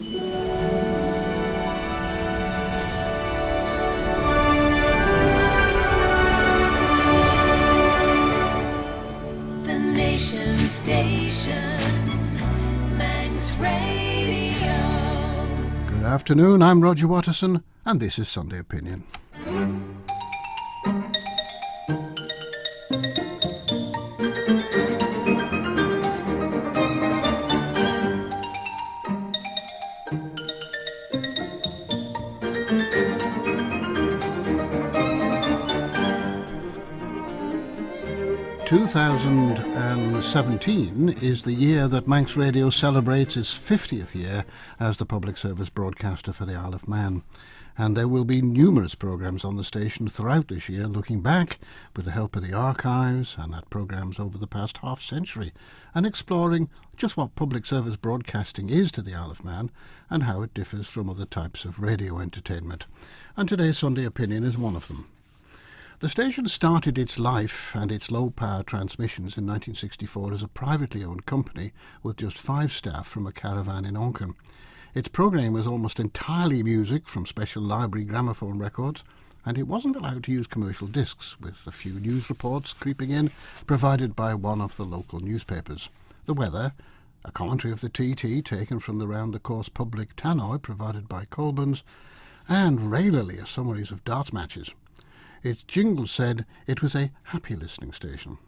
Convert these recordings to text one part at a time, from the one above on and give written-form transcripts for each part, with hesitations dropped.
The Nation Station, Manx Radio. Good afternoon, I'm Roger Watterson, and this is Sunday Opinion. 2017 is the year that Manx Radio celebrates its 50th year as the public service broadcaster for the Isle of Man. And there will be numerous programmes on the station throughout this year looking back with the help of the archives and at programmes over the past half century and exploring just what public service broadcasting is to the Isle of Man and how it differs from other types of radio entertainment. And today's Sunday Opinion is one of them. The station started its life and its low-power transmissions in 1964 as a privately owned company with just 5 staff from a caravan in Onken. Its programming was almost entirely music from special library gramophone records, and it wasn't allowed to use commercial discs, with a few news reports creeping in, provided by one of the local newspapers. The weather, a commentary of the TT taken from the round-the-course public tannoy provided by Colburn's, and regularly a summaries of darts matches. Its jingle said it was a happy listening station.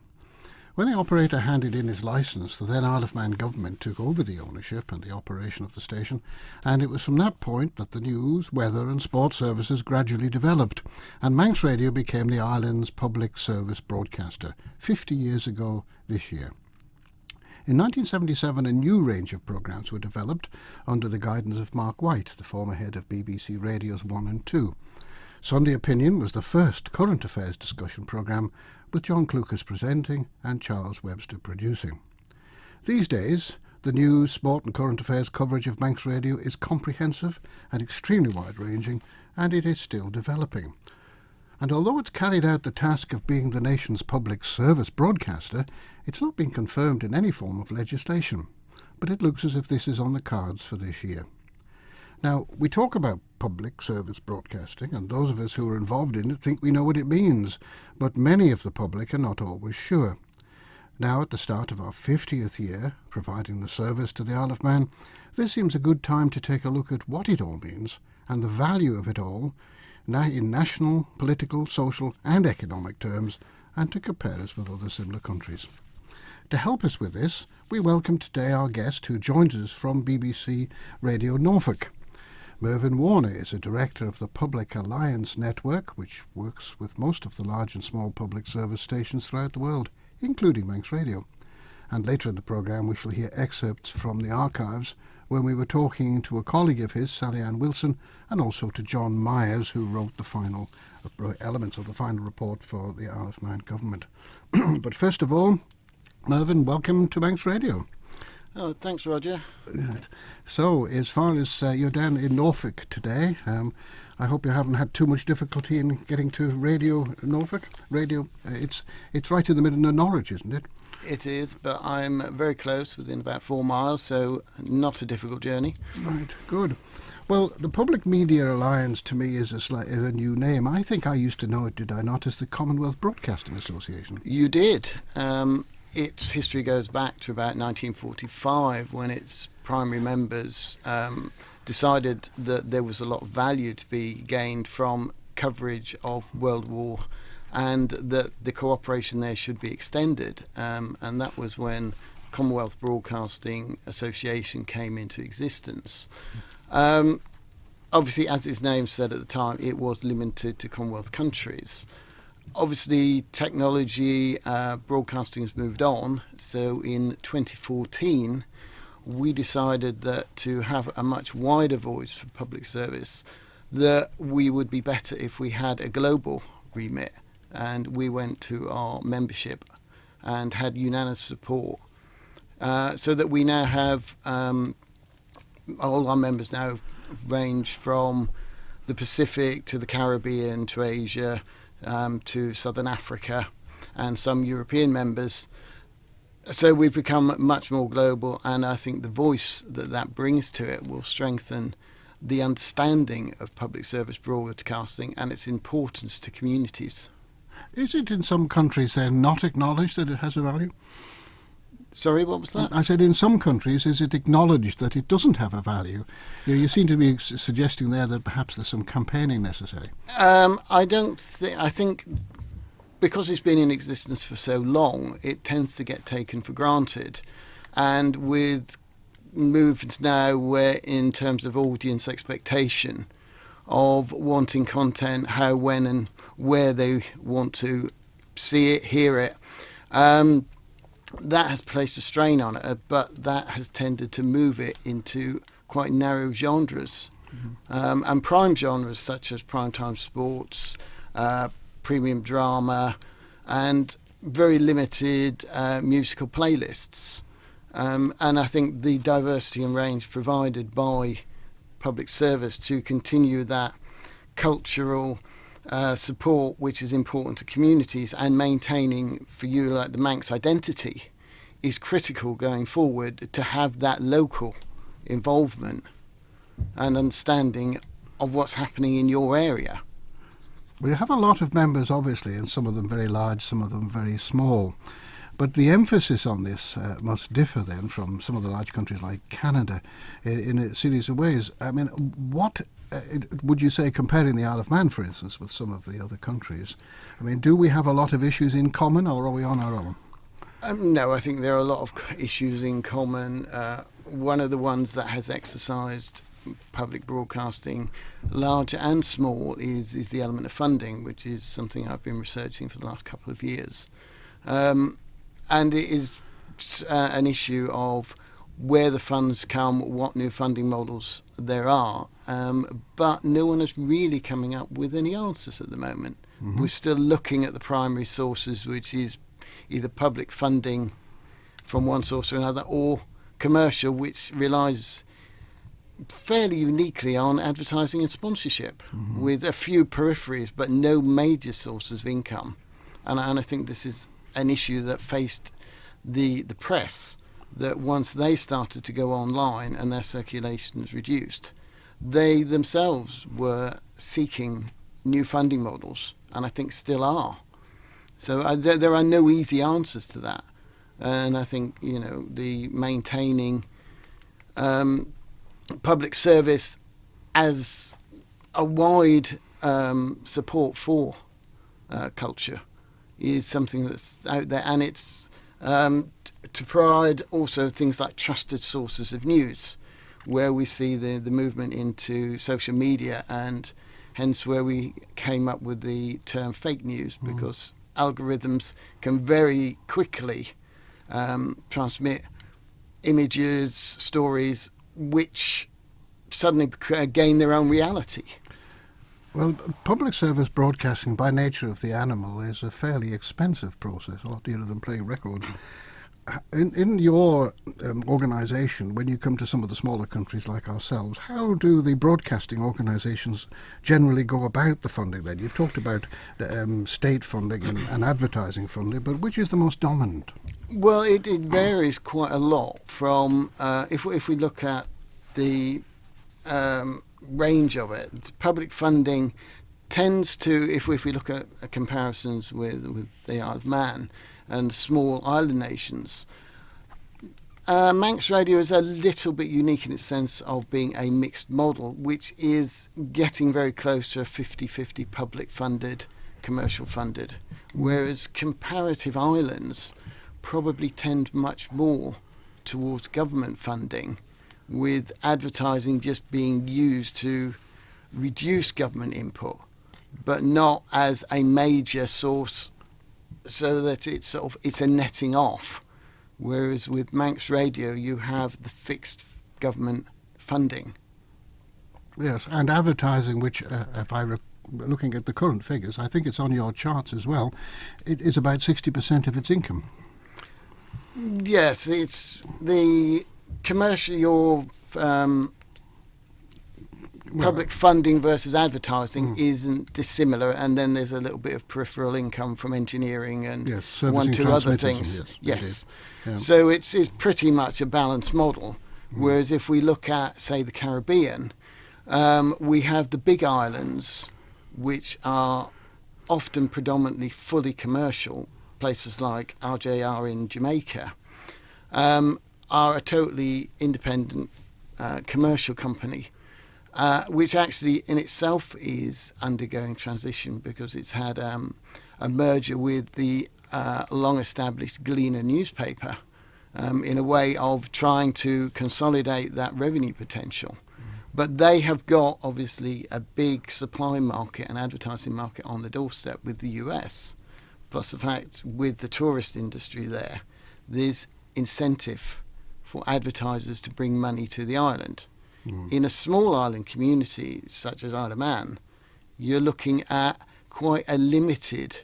When the operator handed in his licence, the then Isle of Man government took over the ownership and the operation of the station, and it was from that point that the news, weather and sports services gradually developed, and Manx Radio became the island's public service broadcaster 50 years ago this year. In 1977, a new range of programmes were developed under the guidance of Mark White, the former head of BBC Radios 1 and 2. Sunday Opinion was the first current affairs discussion programme, with John Clucas presenting and Charles Webster producing. These days, the news, sport and current affairs coverage of Manx Radio is comprehensive and extremely wide-ranging, and it is still developing. And although it's carried out the task of being the nation's public service broadcaster, it's not been confirmed in any form of legislation. But it looks as if this is on the cards for this year. Now, we talk about public service broadcasting, and those of us who are involved in it think we know what it means, but many of the public are not always sure. Now, at the start of our 50th year, providing the service to the Isle of Man, this seems a good time to take a look at what it all means and the value of it all in national, political, social and economic terms, and to compare us with other similar countries. To help us with this, we welcome today our guest who joins us from BBC Radio Norfolk. Mervyn Warner is a director of the Public Alliance Network, which works with most of the large and small public service stations throughout the world, including Manx Radio. And later in the programme we shall hear excerpts from the archives when we were talking to a colleague of his, Sally Ann Wilson, and also to John Myers, who wrote the final elements of the final report for the Isle of Man government. But first of all, Mervyn, welcome to Manx Radio. Oh, thanks, Roger. So, as far as you're down in Norfolk today, I hope you haven't had too much difficulty in getting to Radio Norfolk. It's right in the middle of Norwich, isn't it? It is, but I'm very close, within about 4 miles, so not a difficult journey. Right, good. Well, the Public Media Alliance to me is a new name. I think I used to know it, did I not, as the Commonwealth Broadcasting Association? You did. Its history goes back to about 1945, when its primary members decided that there was a lot of value to be gained from coverage of World War, and that the cooperation there should be extended. And that was when Commonwealth Broadcasting Association came into existence. Obviously, as its name said at the time, it was limited to Commonwealth countries. Obviously, technology, broadcasting has moved on, so in 2014 we decided that to have a much wider voice for public service, that we would be better if we had a global remit, and we went to our membership and had unanimous support, so that we now have all our members now range from the Pacific to the Caribbean to Asia, to Southern Africa, and some European members. So we've become much more global, and I think the voice that brings to it will strengthen the understanding of public service broadcasting and its importance to communities. Is it in some countries then not acknowledged that it has a value? Sorry, what was that? I said in some countries, is it acknowledged that it doesn't have a value? You seem to be suggesting there that perhaps there's some campaigning necessary. I don't think. I think because it's been in existence for so long, it tends to get taken for granted, and with movements now where, in terms of audience expectation, of wanting content, how, when, and where they want to see it, hear it. That has placed a strain on it, but that has tended to move it into quite narrow genres. And prime genres such as primetime sports, premium drama, and very limited musical playlists. And I think the diversity and range provided by public service to continue that cultural support, which is important to communities, and maintaining, for you, like the Manx identity, is critical going forward, to have that local involvement and understanding of what's happening in your area. We have a lot of members, obviously, and some of them very large, some of them very small. But the emphasis on this must differ then from some of the large countries like Canada in a series of ways. I mean, what would you say, comparing the Isle of Man, for instance, with some of the other countries? I mean, do we have a lot of issues in common, or are we on our own? No, I think there are a lot of issues in common. One of the ones that has exercised public broadcasting, large and small, is the element of funding, which is something I've been researching for the last couple of years. And it is an issue of where the funds come, what new funding models there are, but no one is really coming up with any answers at the moment. Mm-hmm. We're still looking at the primary sources, which is either public funding from one source or another, or commercial, which relies fairly uniquely on advertising and sponsorship, mm-hmm. with a few peripheries but no major sources of income. And I think this is an issue that faced the press, that once they started to go online and their circulation was reduced, they themselves were seeking new funding models, and I think still are. So there are no easy answers to that. And I think, the maintaining public service as a wide support for culture is something that's out there, and it's to provide also things like trusted sources of news, where we see the movement into social media, and hence where we came up with the term fake news, because algorithms can very quickly transmit images, stories, which suddenly gain their own reality. Well, public service broadcasting, by nature of the animal, is a fairly expensive process, a lot dearer than playing records. In your organisation, when you come to some of the smaller countries like ourselves, how do the broadcasting organisations generally go about the funding then? You've talked about state funding and advertising funding, but which is the most dominant? Well, it varies quite a lot from, if we look at the range of it, public funding tends to, if we look at comparisons with the Isle of Man and small island nations, Manx Radio is a little bit unique in its sense of being a mixed model, which is getting very close to a 50-50 public funded, commercial funded, whereas comparative islands probably tend much more towards government funding, with advertising just being used to reduce government input, but not as a major source, so that it's a netting off. Whereas with Manx Radio, you have the fixed government funding. Yes, and advertising, which, if looking at the current figures, I think it's on your charts as well, it is about 60% of its income. Yes, it's the commercial, public funding versus advertising isn't dissimilar, and then there's a little bit of peripheral income from engineering and one, two other things. Yes. Yeah. So it's pretty much a balanced model. Whereas if we look at, say, the Caribbean, we have the big islands, which are often predominantly fully commercial. Places like RJR in Jamaica are a totally independent commercial company, which actually in itself is undergoing transition because it's had a merger with the long-established Gleaner newspaper in a way of trying to consolidate that revenue potential. But they have got, obviously, a big supply market and advertising market on the doorstep with the US. Plus the fact, with the tourist industry there's incentive for advertisers to bring money to the island. In a small island community, such as Isle of Man, you're looking at quite a limited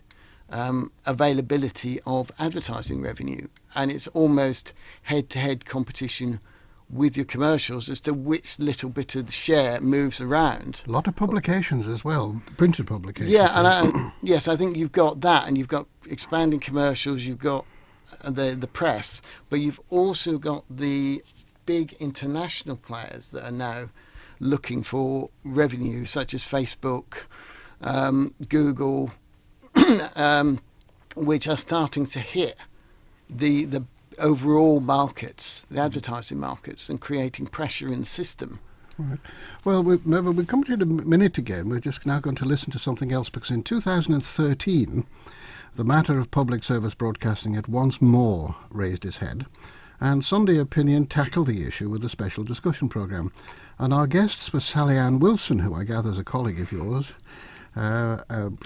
availability of advertising revenue. And it's almost head-to-head competition with your commercials as to which little bit of the share moves around. A lot of publications as well, printed publications. Yeah, and yes, I think you've got that, and you've got expanding commercials, you've got the press, but you've also got the big international players that are now looking for revenue, such as Facebook, Google, which are starting to hit the overall markets, the advertising markets, and creating pressure in the system. Right. Well, we'll come to it in a minute again. We're just now going to listen to something else, because in 2013, the matter of public service broadcasting had once more raised its head, and Sunday Opinion tackled the issue with a special discussion programme. And our guests were Sally Ann Wilson, who I gather is a colleague of yours.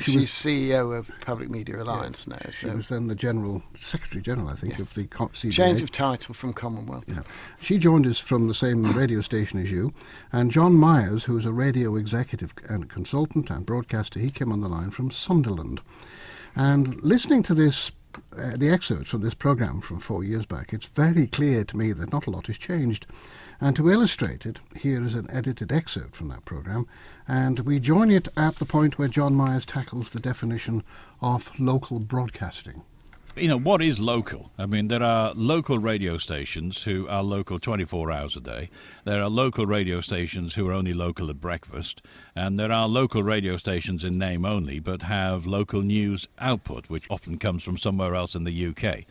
She's CEO of Public Media Alliance now. She was then the Secretary General, I think, of the CBA. Change of title from Commonwealth. Yeah. She joined us from the same radio station as you. And John Myers, who is a radio executive and consultant and broadcaster, he came on the line from Sunderland. And listening to this, the excerpts from this programme from 4 years back, it's very clear to me that not a lot has changed. And to illustrate it, here is an edited excerpt from that programme, and we join it at the point where John Myers tackles the definition of local broadcasting. You know, what is local? I mean, there are local radio stations who are local 24 hours a day. There are local radio stations who are only local at breakfast. And there are local radio stations in name only, but have local news output, which often comes from somewhere else in the UK.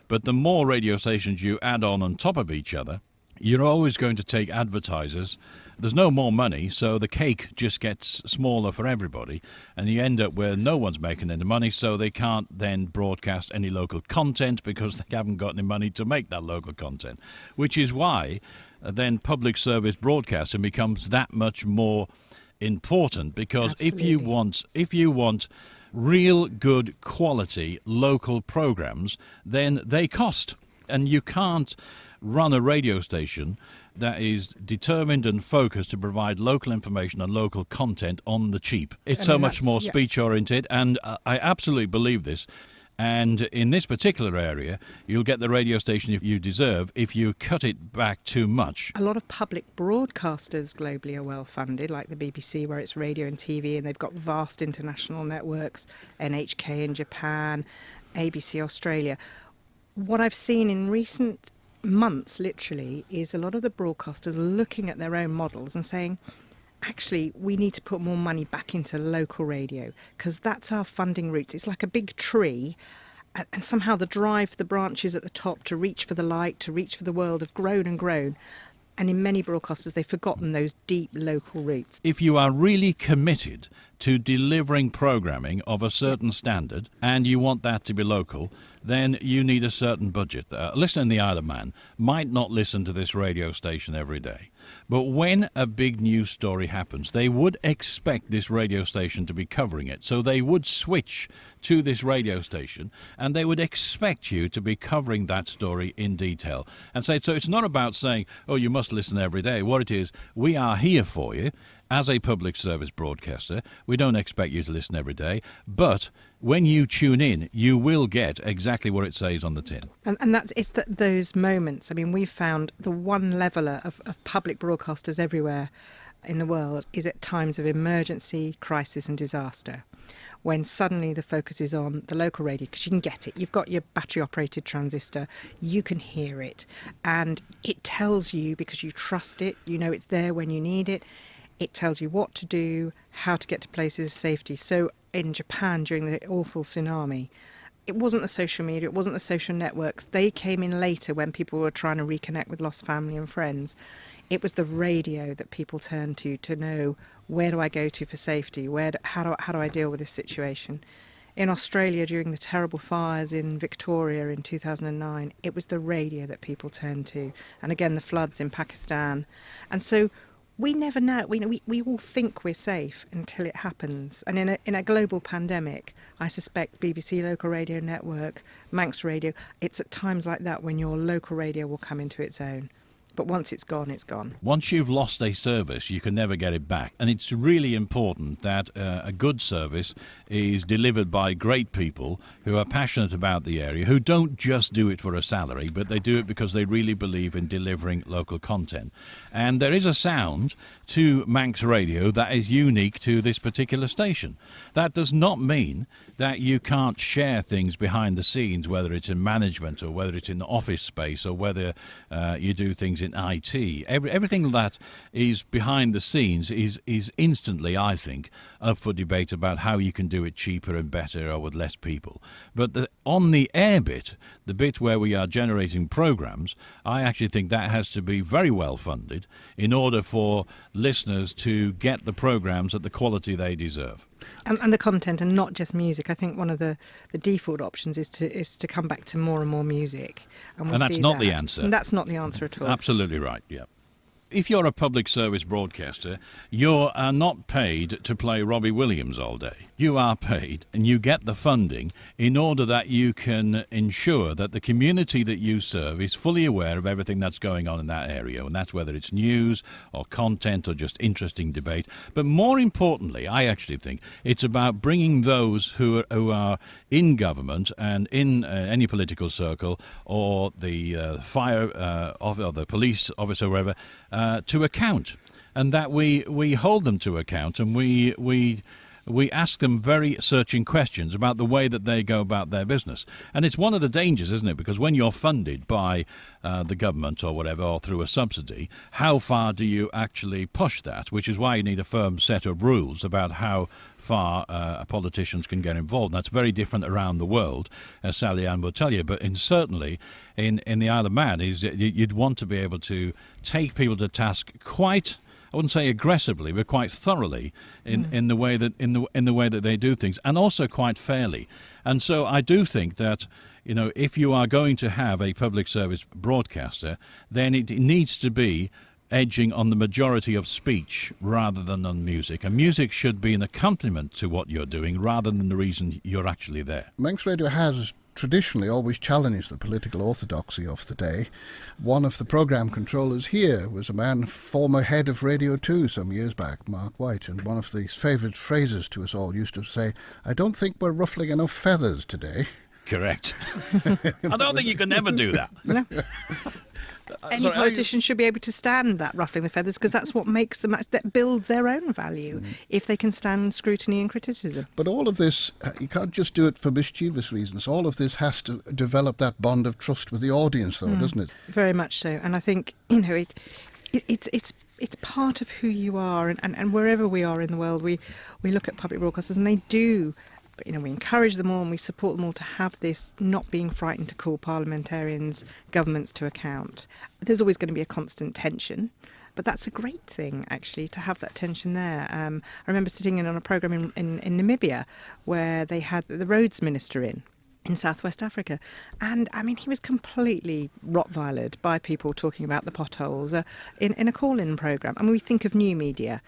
But the more radio stations you add on top of each other, you're always going to take advertisers. There's no more money, so the cake just gets smaller for everybody, and you end up where no one's making any money, so they can't then broadcast any local content because they haven't got any money to make that local content, which is why then public service broadcasting becomes that much more important, because if you want real good quality local programs, then they cost, and you can't run a radio station that is determined and focused to provide local information and local content on the cheap. It's so much more speech oriented, and I absolutely believe this. And in this particular area, you'll get the radio station if you deserve if you cut it back too much. A lot of public broadcasters globally are well funded, like the BBC, where it's radio and TV, and they've got vast international networks, NHK in Japan, ABC Australia. What I've seen in recent months, literally, is a lot of the broadcasters looking at their own models and saying, actually, we need to put more money back into local radio, because that's our funding route. It's like a big tree, and somehow the drive for the branches at the top to reach for the light, to reach for the world, have grown and grown. And in many broadcasters, they've forgotten those deep local roots. If you are really committed to delivering programming of a certain standard, and you want that to be local, then you need a certain budget. A listener in the Isle of Man might not listen to this radio station every day, but when a big news story happens, they would expect this radio station to be covering it. So they would switch to this radio station, and they would expect you to be covering that story in detail. And so it's not about saying, oh, you must listen every day. What it is, we are here for you. As a public service broadcaster, we don't expect you to listen every day, but when you tune in, you will get exactly what it says on the tin. And it's those moments. I mean, we've found the one leveller of public broadcasters everywhere in the world is at times of emergency, crisis and disaster, when suddenly the focus is on the local radio, because you can get it. You've got your battery operated transistor, you can hear it, and it tells you, because you trust it, you know it's there when you need it, it tells you what to do, how to get to places of safety. So in Japan during the awful tsunami, it wasn't the social media, it wasn't the social networks. They came in later when people were trying to reconnect with lost family and friends. It was the radio that people turned to know, where do I go to for safety? How do I deal with this situation? In Australia during the terrible fires in Victoria in 2009, it was the radio that people turned to. And again, the floods in Pakistan. And so we never know. We all think we're safe until it happens. And in a global pandemic, I suspect BBC Local Radio Network, Manx Radio, it's at times like that when your local radio will come into its own. But once it's gone, it's gone. Once you've lost a service, you can never get it back. And it's really important that a good service is delivered by great people who are passionate about the area, who don't just do it for a salary, but they do it because they really believe in delivering local content. And there is a sound to Manx Radio that is unique to this particular station. That does not mean that you can't share things behind the scenes, whether it's in management or whether it's in the office space or whether you do things in IT. Everything that is behind the scenes is instantly, I think, up for debate about how you can do it cheaper and better or with less people. But on the air bit, the bit where we are generating programs, I actually think that has to be very well funded in order for listeners to get the programs at the quality they deserve. And the content, and not just music. I think one of the default options is to come back to more and more music. And that's not the answer. And that's not the answer at all. Absolutely right, yeah. If you're a public service broadcaster, you are not paid to play Robbie Williams all day. You are paid and you get the funding in order that you can ensure that the community that you serve is fully aware of everything that's going on in that area. And that's whether it's news or content or just interesting debate. But more importantly, I actually think it's about bringing those who are in government and in any political circle or the fire or the police officer, wherever, to account, and that we hold them to account, and we ask them very searching questions about the way that they go about their business. And it's one of the dangers, isn't it? Because when you're funded by the government or whatever, or through a subsidy, how far do you actually push that? Which is why you need a firm set of rules about how far politicians can get involved. And that's very different around the world, as Sally Ann will tell you. But certainly in the Isle of Man, you'd want to be able to take people to task quite, I wouldn't say aggressively, but quite thoroughly in the way that they do things, and also quite fairly. And so I do think that, you know, if you are going to have a public service broadcaster, then it needs to be edging on the majority of speech rather than on music. And music should be an accompaniment to what you're doing rather than the reason you're actually there. Manx Radio has traditionally always challenged the political orthodoxy of the day. One of the programme controllers here was a man, former head of Radio 2 some years back, Mark White, and one of the favourite phrases to us all used to say, "I don't think we're ruffling enough feathers today." Correct. I don't think you can ever do that. No. Any politician should be able to stand that ruffling the feathers, because that's what makes them, that builds their own value, if they can stand scrutiny and criticism. But all of this, you can't just do it for mischievous reasons. All of this has to develop that bond of trust with the audience, though, doesn't it? Very much so. And I think, you know, it's part of who you are, and wherever we are in the world, we look at public broadcasters, and they do. You know, we encourage them all and we support them all to have this, not being frightened to call parliamentarians, governments to account. There's always going to be a constant tension, but that's a great thing, actually, to have that tension there. I remember sitting in on a programme in Namibia where they had the roads minister in southwest Africa, and I mean, he was completely rottweilered by people talking about the potholes in a call-in programme. I mean, we think of new media,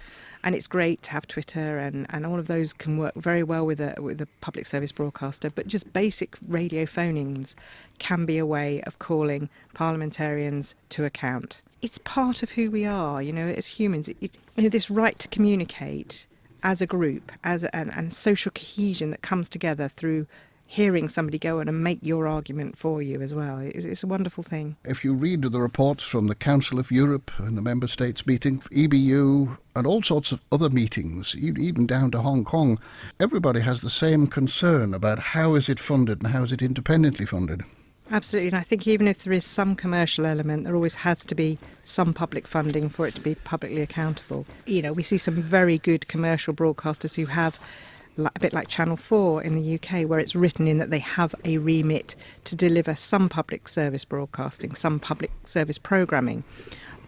and it's great to have Twitter and all of those can work very well with a public service broadcaster, but just basic radio phonings can be a way of calling parliamentarians to account. It's part of who we are, you know, as humans. You know, this right to communicate as a group, and social cohesion that comes together through hearing somebody go on and make your argument for you as well. It's a wonderful thing. If you read the reports from the Council of Europe and the Member States meeting, EBU and all sorts of other meetings, even down to Hong Kong, everybody has the same concern about how is it funded and how is it independently funded. Absolutely, and I think even if there is some commercial element, there always has to be some public funding for it to be publicly accountable. You know, we see some very good commercial broadcasters who have, a bit like Channel 4 in the UK, where it's written in that they have a remit to deliver some public service broadcasting, some public service programming.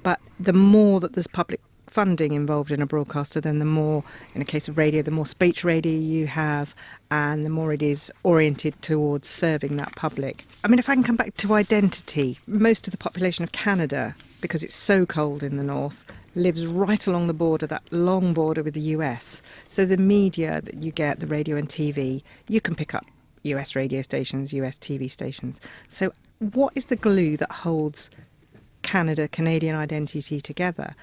But the more that there's public funding involved in a broadcaster, then the more, in a case of radio, the more speech radio you have, and the more it is oriented towards serving that public. I mean, if I can come back to identity, most of the population of Canada, because it's so cold in the north, lives right along the border, that long border with the US. So the media that you get, the radio and TV, you can pick up US radio stations, US TV stations. So what is the glue that holds Canadian identity together?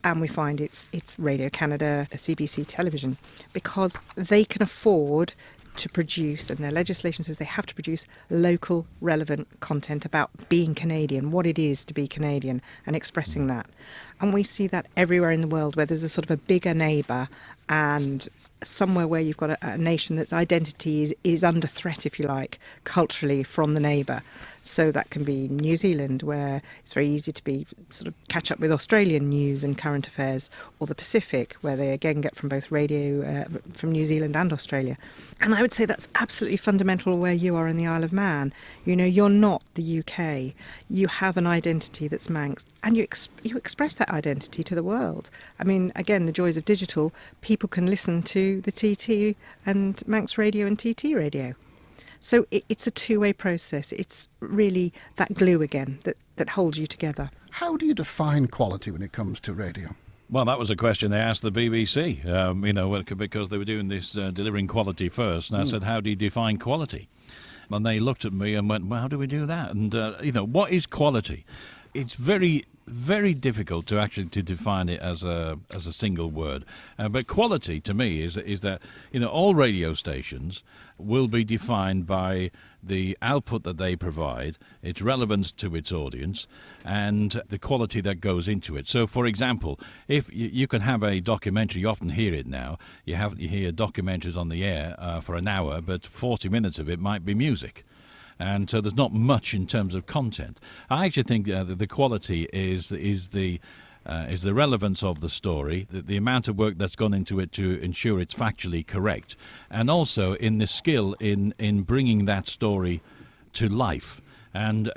And we find it's Radio Canada, CBC television, because they can afford to produce, and their legislation says they have to produce local relevant content about being Canadian, what it is to be Canadian, and expressing that. And we see that everywhere in the world where there's a sort of a bigger neighbour and somewhere where you've got a nation that's identity is under threat, if you like, culturally from the neighbour. So that can be New Zealand, where it's very easy to be sort of catch up with Australian news and current affairs, or the Pacific, where they again get from both radio from New Zealand and Australia. And I would say that's absolutely fundamental where you are in the Isle of Man. You know, you're not the UK. You have an identity that's Manx, and you express that identity to the world. I mean, again, the joys of digital, people can listen to the TT and Manx radio and TT radio. So it's a two-way process. It's really that glue again that holds you together. How do you define quality when it comes to radio? Well, that was a question they asked the BBC, because they were doing this delivering quality first. And I said, how do you define quality? And they looked at me and went, well, how do we do that? And, what is quality? It's very, very difficult to define it as a single word. But quality to me is that, all radio stations will be defined by the output that they provide, its relevance to its audience, and the quality that goes into it. So, for example, if you can have a documentary, you often hear it now, you hear documentaries on the air for an hour, but 40 minutes of it might be music. And so there's not much in terms of content. I actually think that the quality is the relevance of the story, the amount of work that's gone into it to ensure it's factually correct, and also in the skill in bringing that story to life. And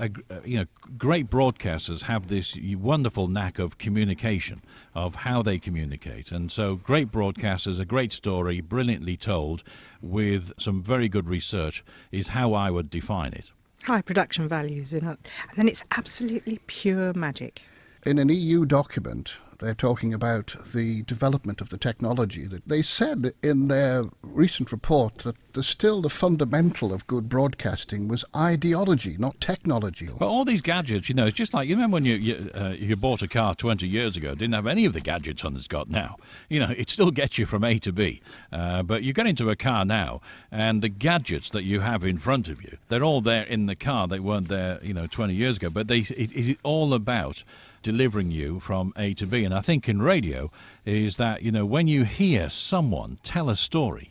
great broadcasters have this wonderful knack of communication, of how they communicate. And so great broadcasters, a great story, brilliantly told, with some very good research, is how I would define it. High production values, and then it's absolutely pure magic. In an EU document, they're talking about the development of the technology. They said in their recent report that the fundamental of good broadcasting was ideology, not technology. But all these gadgets, it's just like, you remember when you bought a car 20 years ago, it didn't have any of the gadgets on it's got now. It still gets you from A to B. But you get into a car now, and the gadgets that you have in front of you, they're all there in the car. They weren't there, 20 years ago. But it's all about delivering you from A to B. And I think in radio is that, when you hear someone tell a story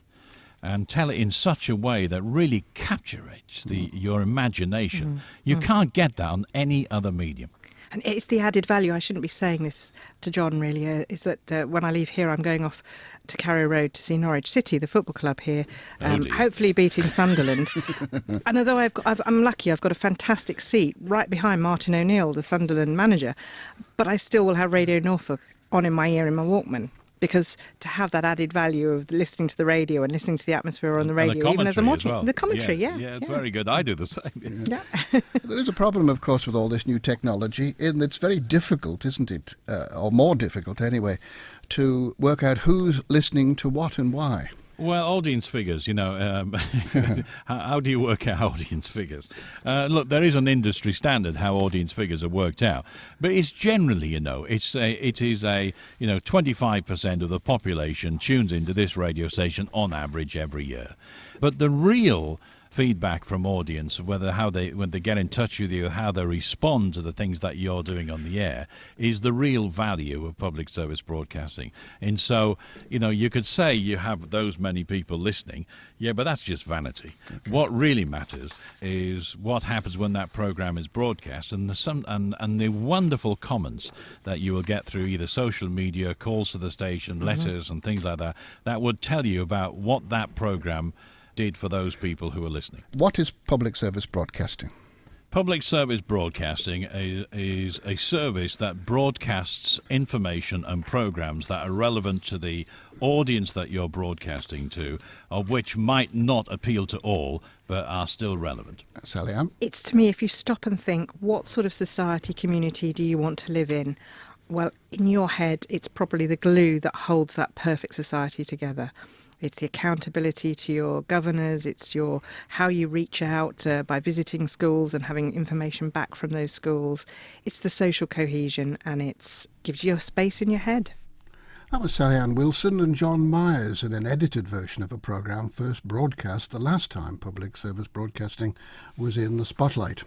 and tell it in such a way that really captures your imagination, you can't get that on any other medium. And it's the added value, I shouldn't be saying this to John really, is that when I leave here I'm going off to Carrow Road to see Norwich City, the football club here, hopefully beating Sunderland. And although I'm lucky, I've got a fantastic seat right behind Martin O'Neill, the Sunderland manager, but I still will have Radio Norfolk on in my ear in my Walkman. Because to have that added value of listening to the radio and listening to the atmosphere on the radio, even as I'm watching well. the commentary, yeah, it's very good. I do the same. Yeah. There is a problem, of course, with all this new technology, in that it's very difficult, isn't it, or more difficult anyway, to work out who's listening to what and why. Well, audience figures, how do you work out audience figures? Look, there is an industry standard how audience figures are worked out, but it's generally, it is 25% of the population tunes into this radio station on average every year. But the real feedback from audience, whether when they get in touch with you, how they respond to the things that you're doing on the air, is the real value of public service broadcasting. And so, you could say you have those many people listening, yeah, but that's just vanity. Okay. What really matters is what happens when that program is broadcast, and the wonderful comments that you will get through either social media, calls to the station, letters, and things like that, that would tell you about what that program did for those people who are listening. What is public service broadcasting? Public service broadcasting is a service that broadcasts information and programs that are relevant to the audience that you're broadcasting to, of which might not appeal to all, but are still relevant. Sally Ann? It's, to me, if you stop and think, what sort of society, community do you want to live in? Well, in your head, it's probably the glue that holds that perfect society together. It's the accountability to your governors, it's how you reach out by visiting schools and having information back from those schools. It's the social cohesion, and it gives you a space in your head. That was Sally Ann Wilson and John Myers in an edited version of a programme first broadcast the last time public service broadcasting was in the spotlight.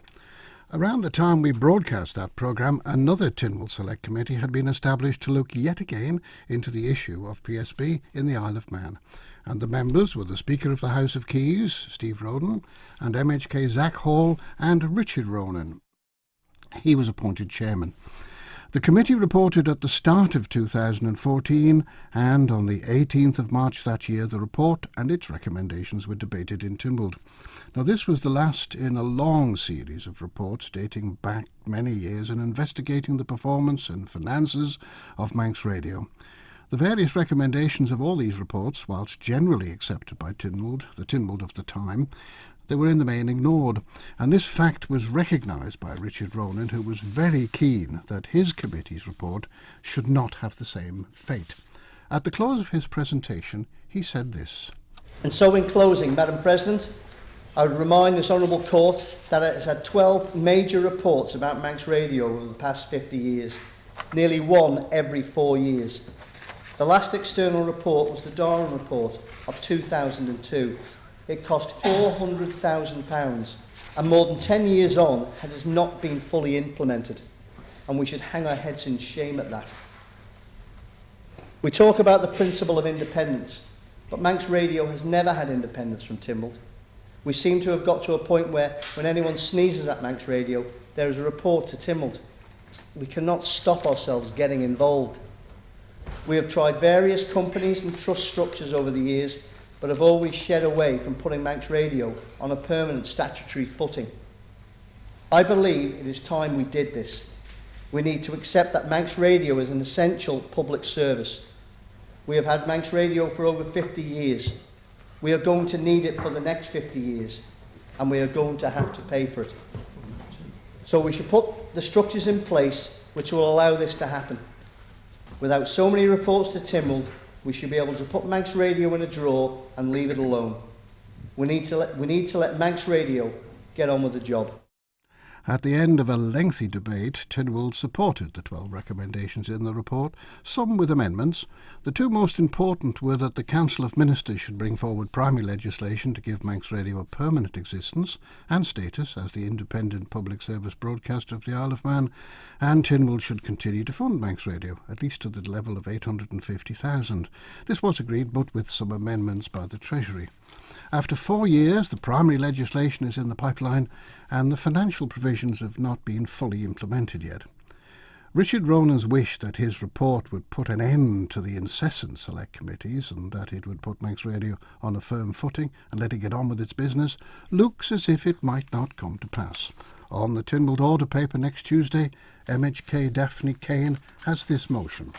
Around the time we broadcast that programme, another Tynwald Select Committee had been established to look yet again into the issue of PSB in the Isle of Man. And the members were the Speaker of the House of Keys, Steve Roden, and MHK Zach Hall and Richard Ronan. He was appointed chairman. The committee reported at the start of 2014, and on the 18th of March that year, the report and its recommendations were debated in Tynwald. Now, this was the last in a long series of reports dating back many years and investigating the performance and finances of Manx Radio. The various recommendations of all these reports, whilst generally accepted by Tynwald, the Tynwald of the time, they were in the main ignored, and this fact was recognised by Richard Ronan, who was very keen that his committee's report should not have the same fate. At the close of his presentation, he said this. And so in closing, Madam President, I would remind this Honourable Court that it has had 12 major reports about Manx Radio over the past 50 years, nearly one every 4 years. The last external report was the Darwin Report of 2002. It cost £400,000, and more than 10 years on, it has not been fully implemented, and we should hang our heads in shame at that. We talk about the principle of independence, but Manx Radio has never had independence from Tynwald. We seem to have got to a point where when anyone sneezes at Manx Radio, there is a report to Tynwald. We cannot stop ourselves getting involved. We have tried various companies and trust structures over the years, but have always shied away from putting Manx Radio on a permanent statutory footing. I believe it is time we did this. We need to accept that Manx Radio is an essential public service. We have had Manx Radio for over 50 years. We are going to need it for the next 50 years, and we are going to have to pay for it. So we should put the structures in place which will allow this to happen. Without so many reports to Tynwald, we should be able to put Manx Radio in a drawer and leave it alone. We need to let Manx Radio get on with the job. At the end of a lengthy debate, Tynwald supported the 12 recommendations in the report, some with amendments. The two most important were that the Council of Ministers should bring forward primary legislation to give Manx Radio a permanent existence and status as the independent public service broadcaster of the Isle of Man, and Tynwald should continue to fund Manx Radio, at least to the level of $850,000. This was agreed, but with some amendments by the Treasury. After 4 years, the primary legislation is in the pipeline and the financial provisions have not been fully implemented yet. Richard Ronan's wish that his report would put an end to the incessant select committees and that it would put Manx Radio on a firm footing and let it get on with its business looks as if it might not come to pass. On the Tynwald order paper next Tuesday, MHK Daphne Kane has this motion: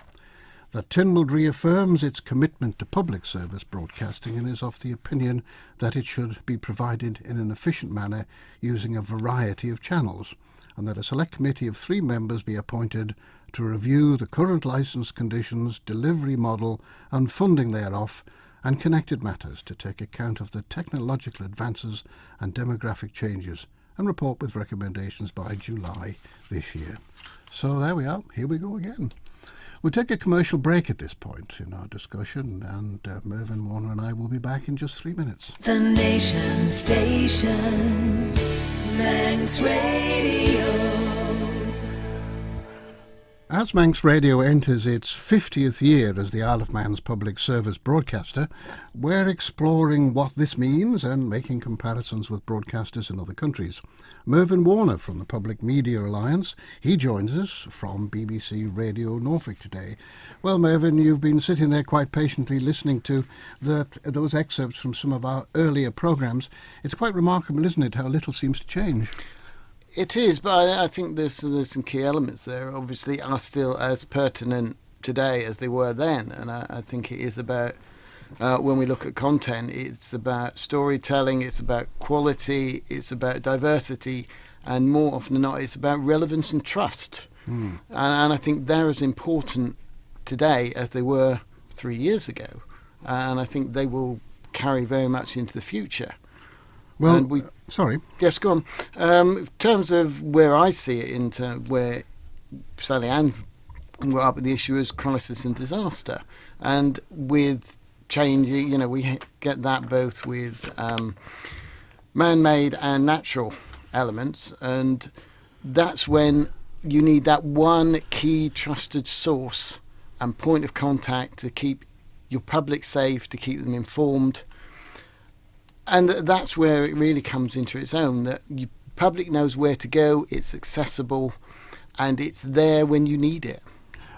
that Tynwald reaffirms its commitment to public service broadcasting and is of the opinion that it should be provided in an efficient manner using a variety of channels, and that a select committee of 3 members be appointed to review the current licence conditions, delivery model and funding thereof, and connected matters to take account of the technological advances and demographic changes, and report with recommendations by July this year. So there we are, here we go again. We'll take a commercial break at this point in our discussion, and Mervyn Warner and I will be back in just 3 minutes. The Nation Station, Manx Radio. As Manx Radio enters its 50th year as the Isle of Man's public service broadcaster, we're exploring what this means and making comparisons with broadcasters in other countries. Mervyn Warner from the Public Media Alliance, he joins us from BBC Radio Norfolk today. Well, Mervyn, you've been sitting there quite patiently listening to those excerpts from some of our earlier programmes. It's quite remarkable, isn't it, how little seems to change? It is, but I think there's some key elements there. Obviously, are still as pertinent today as they were then, and I think it is about when we look at content, it's about storytelling, it's about quality, it's about diversity, and more often than not, it's about relevance and trust. And I think they're as important today as they were 3 years ago, and I think they will carry very much into the future. Well, sorry. Yes, go on. In terms of where I see it, in terms where Sally Ann brought up, the issue is crisis and disaster, and with changing, we get that both with man-made and natural elements, and that's when you need that one key trusted source and point of contact to keep your public safe, to keep them informed. And that's where it really comes into its own, that the public knows where to go, it's accessible, and it's there when you need it.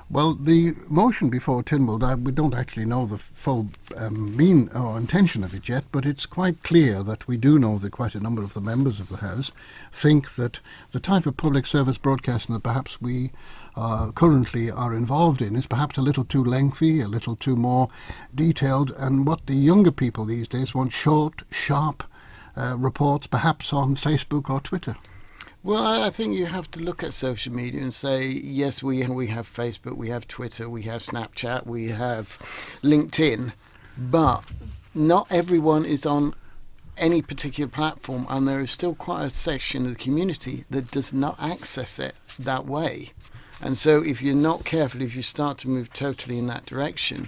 Well, the motion before Tynwald, we don't actually know the full mean or intention of it yet, but it's quite clear that we do know that quite a number of the members of the House think that the type of public service broadcasting that perhaps we currently are involved in is perhaps a little too lengthy, a little too more detailed, and what the younger people these days want, short, sharp reports, perhaps on Facebook or Twitter. Well, I think you have to look at social media and say, yes, we have Facebook, we have Twitter, we have Snapchat, we have LinkedIn, but not everyone is on any particular platform, and there is still quite a section of the community that does not access it that way. And so if you're not careful, if you start to move totally in that direction,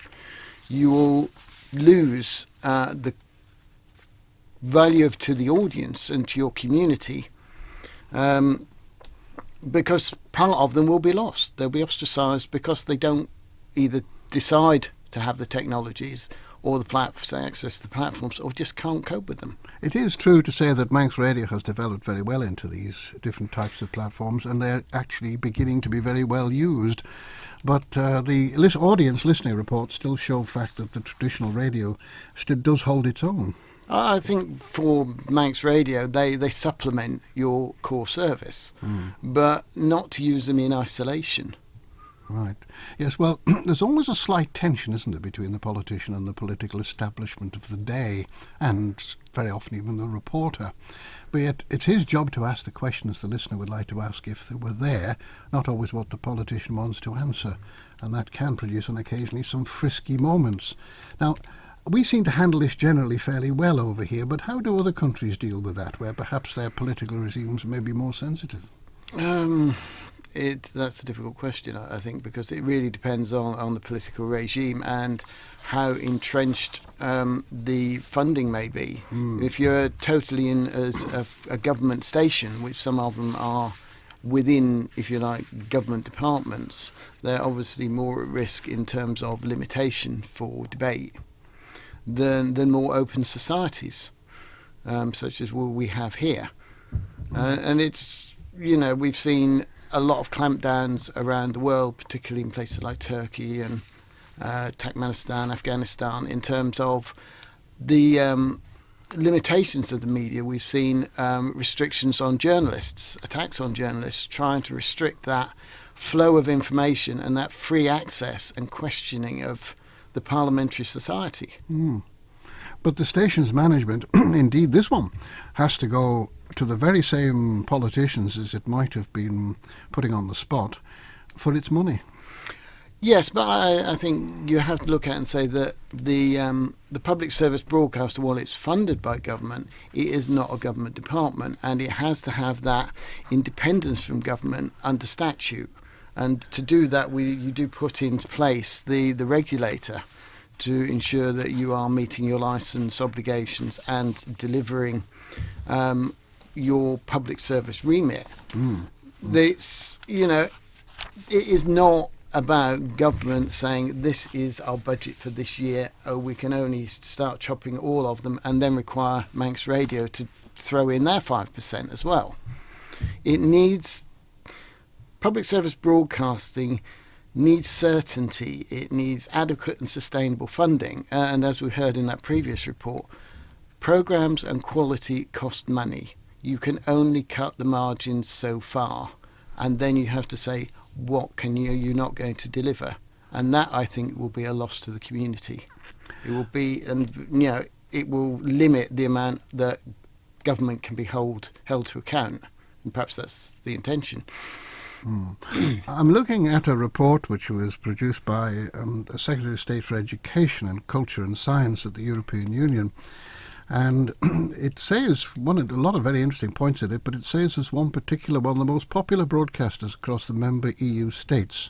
you will lose the value to the audience and to your community, because part of them will be lost. They'll be ostracised because they don't either decide to have the technologies or the access to the platforms, or just can't cope with them. It is true to say that Manx Radio has developed very well into these different types of platforms, and they're actually beginning to be very well used. But the audience listening reports still show the fact that the traditional radio still does hold its own. I think for Manx Radio, they supplement your core service, but not to use them in isolation. Right. Yes, well, there's always a slight tension, isn't there, between the politician and the political establishment of the day, and very often even the reporter. But yet it's his job to ask the questions the listener would like to ask if they were there, not always what the politician wants to answer. And that can produce, on occasionally, some frisky moments. Now, we seem to handle this generally fairly well over here, but how do other countries deal with that, where perhaps their political regimes may be more sensitive? That's a difficult question, I think, because it really depends on the political regime and how entrenched the funding may be. If you're totally in as a government station, which some of them are within, if you like, government departments, they're obviously more at risk in terms of limitation for debate than more open societies, such as what we have here. And it's, we've seen a lot of clampdowns around the world, particularly in places like Turkey and Turkmenistan, Afghanistan, in terms of the limitations of the media. We've seen restrictions on journalists, attacks on journalists, trying to restrict that flow of information and that free access and questioning of the parliamentary society. But the station's management, indeed this one, has to go to the very same politicians as it might have been putting on the spot for its money. Yes, but I think you have to look at it and say that the public service broadcaster, while it's funded by government, it is not a government department, and it has to have that independence from government under statute. And to do that, you do put into place the regulator to ensure that you are meeting your licence obligations and delivering your public service remit. It's, it is not about government saying this is our budget for this year, we can only start chopping all of them, and then require Manx Radio to throw in their 5% as well. It needs, public service broadcasting needs certainty, it needs adequate and sustainable funding, and as we heard in that previous report, programmes and quality cost money. You can only cut the margins so far, and then you have to say, what can you're not going to deliver, and that I think will be a loss to the community. It will be, and it will limit the amount that government can be held to account, and perhaps that's the intention. I'm looking at a report which was produced by the Secretary of State for Education and Culture and Science at the European Union. And it says, a lot of very interesting points in it, but it says as one particular one, the most popular broadcasters across the member EU states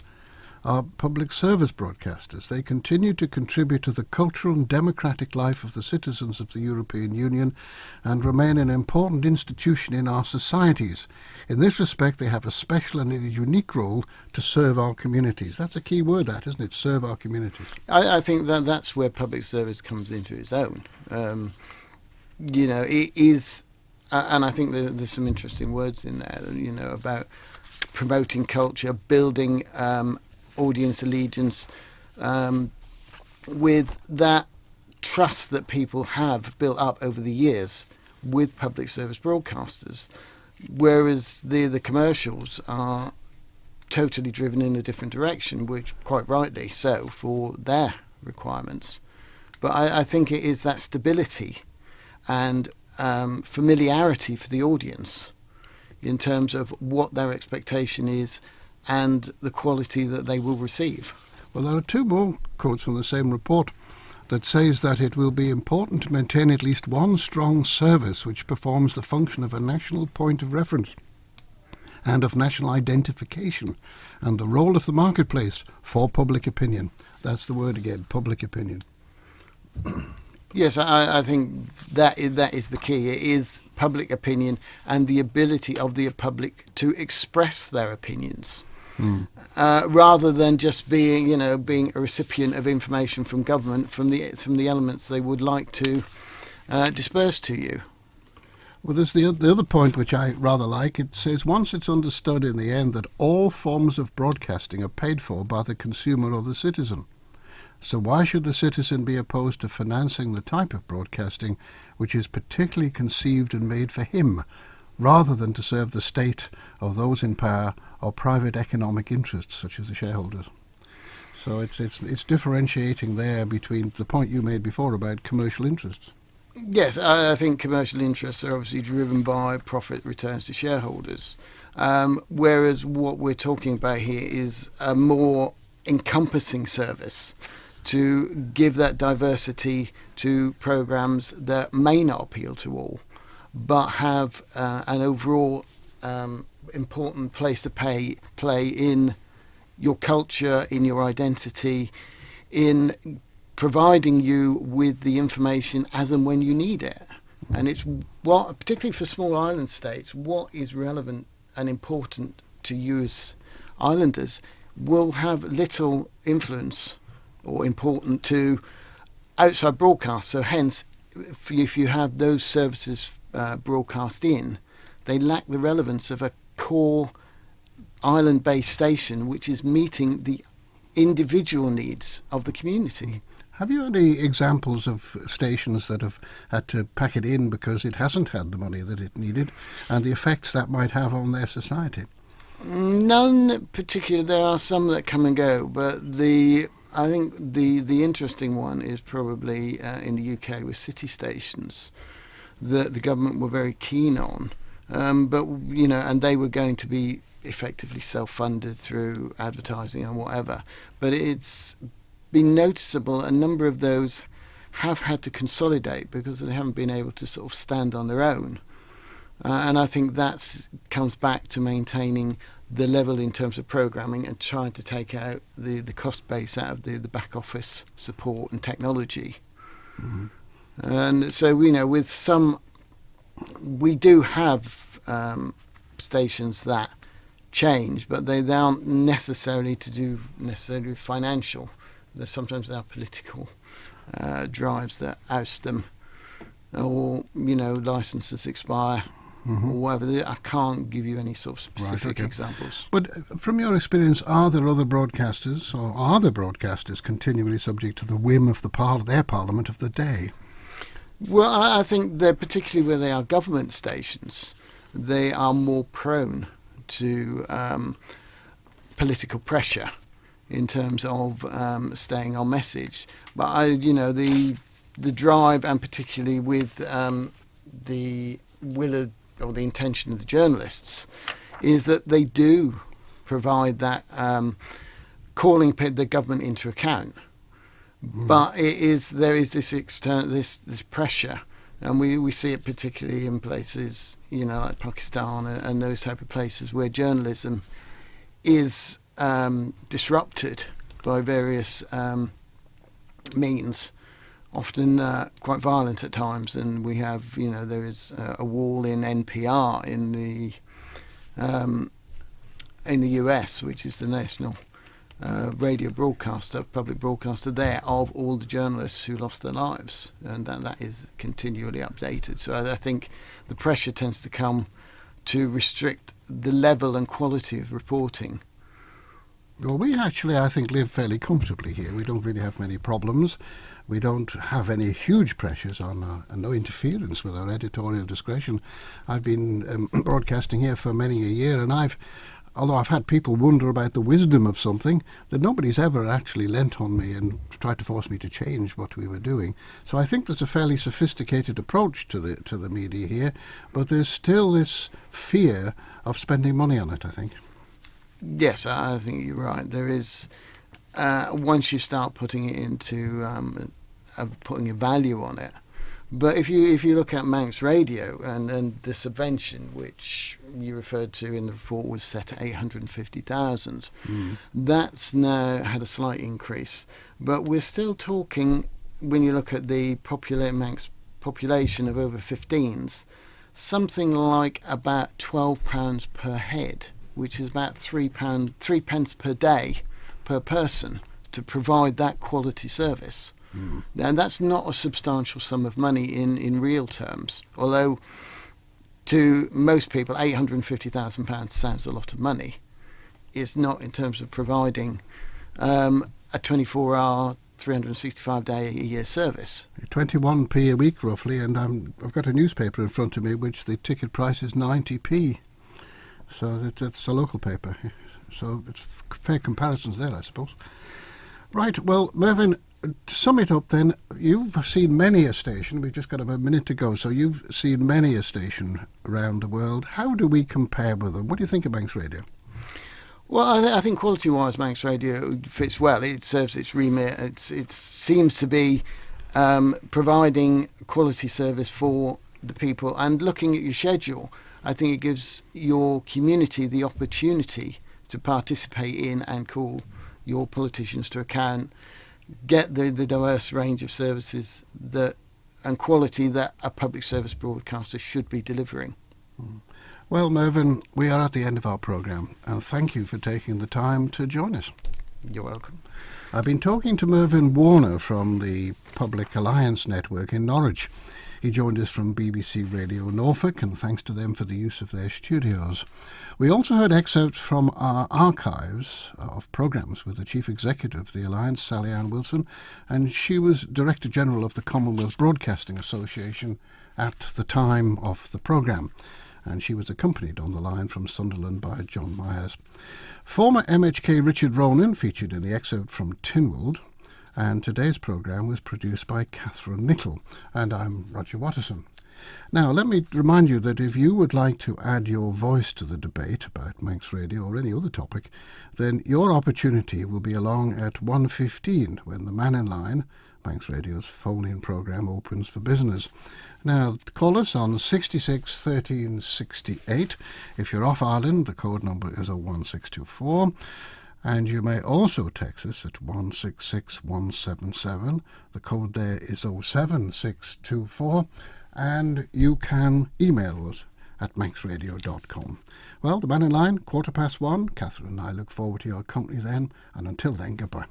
are public service broadcasters. They continue to contribute to the cultural and democratic life of the citizens of the European Union and remain an important institution in our societies. In this respect, they have a special and unique role to serve our communities. That's a key word, that, isn't it? Serve our communities. I think that's where public service comes into its own. It is, and I think there's some interesting words in there, about promoting culture, building audience allegiance, with that trust that people have built up over the years with public service broadcasters, whereas the commercials are totally driven in a different direction, which quite rightly so for their requirements. But I think it is that stability and familiarity for the audience in terms of what their expectation is and the quality that they will receive. Well, there are two more quotes from the same report that says that it will be important to maintain at least one strong service which performs the function of a national point of reference and of national identification, and the role of the marketplace for public opinion. That's the word again, public opinion. Yes, I think that is the key. It is public opinion and the ability of the public to express their opinions, rather than just being a recipient of information from government from the elements they would like to disperse to you. Well, there's the other point which I rather like. It says once it's understood in the end that all forms of broadcasting are paid for by the consumer or the citizen. So why should the citizen be opposed to financing the type of broadcasting which is particularly conceived and made for him, rather than to serve the state or those in power or private economic interests such as the shareholders? So it's differentiating there between the point you made before about commercial interests. Yes, I think commercial interests are obviously driven by profit returns to shareholders, whereas what we're talking about here is a more encompassing service to give that diversity to programmes that may not appeal to all, but have an overall important place to play in your culture, in your identity, in providing you with the information as and when you need it. And it's what, particularly for small island states, what is relevant and important to you as islanders will have little influence or important to outside broadcast. So hence, if you have those services broadcast in, they lack the relevance of a core island-based station which is meeting the individual needs of the community. Have you any examples of stations that have had to pack it in because it hasn't had the money that it needed, and the effects that might have on their society? None particular. There are some that come and go, but I think the interesting one is probably in the UK with city stations that the government were very keen on, but and they were going to be effectively self-funded through advertising and whatever. But it's been noticeable a number of those have had to consolidate because they haven't been able to sort of stand on their own. And I think that comes back to maintaining the level in terms of programming and trying to take out the cost base out of the back office support and technology. And so, with some, we do have stations that change, but they aren't necessarily to do necessarily with financial. Sometimes there are political drives that oust them, or licenses expire, or whatever. I can't give you any sort of specific examples. But from your experience, are there other broadcasters, or are the broadcasters continually subject to the whim of their parliament of the day? Well, I think that particularly where they are government stations, they are more prone to political pressure in terms of staying on message. But the drive, and particularly with the will or the intention of the journalists, is that they do provide that calling the government into account. But there is this this pressure, and we see it particularly in places like Pakistan and those type of places where journalism is disrupted by various means, often quite violent at times. And we have there is a wall in NPR in the US, which is the national radio broadcaster, public broadcaster there, of all the journalists who lost their lives, and that is continually updated. So I think the pressure tends to come to restrict the level and quality of reporting. Well, we actually, I think, live fairly comfortably here. We don't really have many problems. We don't have any huge pressures on no interference with our editorial discretion. I've been broadcasting here for many a year, and although I've had people wonder about the wisdom of something, that nobody's ever actually leant on me and tried to force me to change what we were doing. So I think there's a fairly sophisticated approach to the media here, but there's still this fear of spending money on it, I think. Yes, I think you're right. There is, once you start putting it into putting a value on it. But if you look at Manx Radio and the subvention, which you referred to in the report, was set at 850,000, that's now had a slight increase. But we're still talking, when you look at the Manx population of over 15s, something like about £12 per head, which is about £3 per day per person to provide that quality service. Now, that's not a substantial sum of money in real terms, although to most people £850,000 sounds a lot of money. It's not in terms of providing a 24-hour, 365-day a year service. 21p a week roughly, and I've got a newspaper in front of me which the ticket price is 90p. So it's a local paper. So it's fair comparisons there, I suppose. Right, well, Mervyn, to sum it up then, you've seen many a station. We've just got about a minute to go. So you've seen many a station around the world. How do we compare with them? What do you think of Manx Radio? Well, I think quality-wise, Manx Radio fits well. It serves its remit. It seems to be providing quality service for the people. And looking at your schedule, I think it gives your community the opportunity to participate in and call your politicians to account, get the diverse range of services and quality that a public service broadcaster should be delivering. Well, Mervyn, we are at the end of our programme, and thank you for taking the time to join us. You're welcome. I've been talking to Mervyn Warner from the Public Alliance Network in Norwich. He joined us from BBC Radio Norfolk, and thanks to them for the use of their studios. We also heard excerpts from our archives of programmes with the Chief Executive of the Alliance, Sally Ann Wilson, and she was Director General of the Commonwealth Broadcasting Association at the time of the programme, and she was accompanied on the line from Sunderland by John Myers. Former MHK Richard Ronan featured in the excerpt from Tynwald, and today's programme was produced by Catherine Nichol, and I'm Roger Watterson. Now, let me remind you that if you would like to add your voice to the debate about Manx Radio or any other topic, then your opportunity will be along at 1:15 when the Man in Line, Manx Radio's phone-in programme, opens for business. Now, call us on 66 13 68. If you're off Ireland, the code number is 01624. And you may also text us at 166177. The code there is 07624. And you can email us at manxradio.com. Well, the Man in Line, 1:15. Catherine and I look forward to your company then. And until then, goodbye.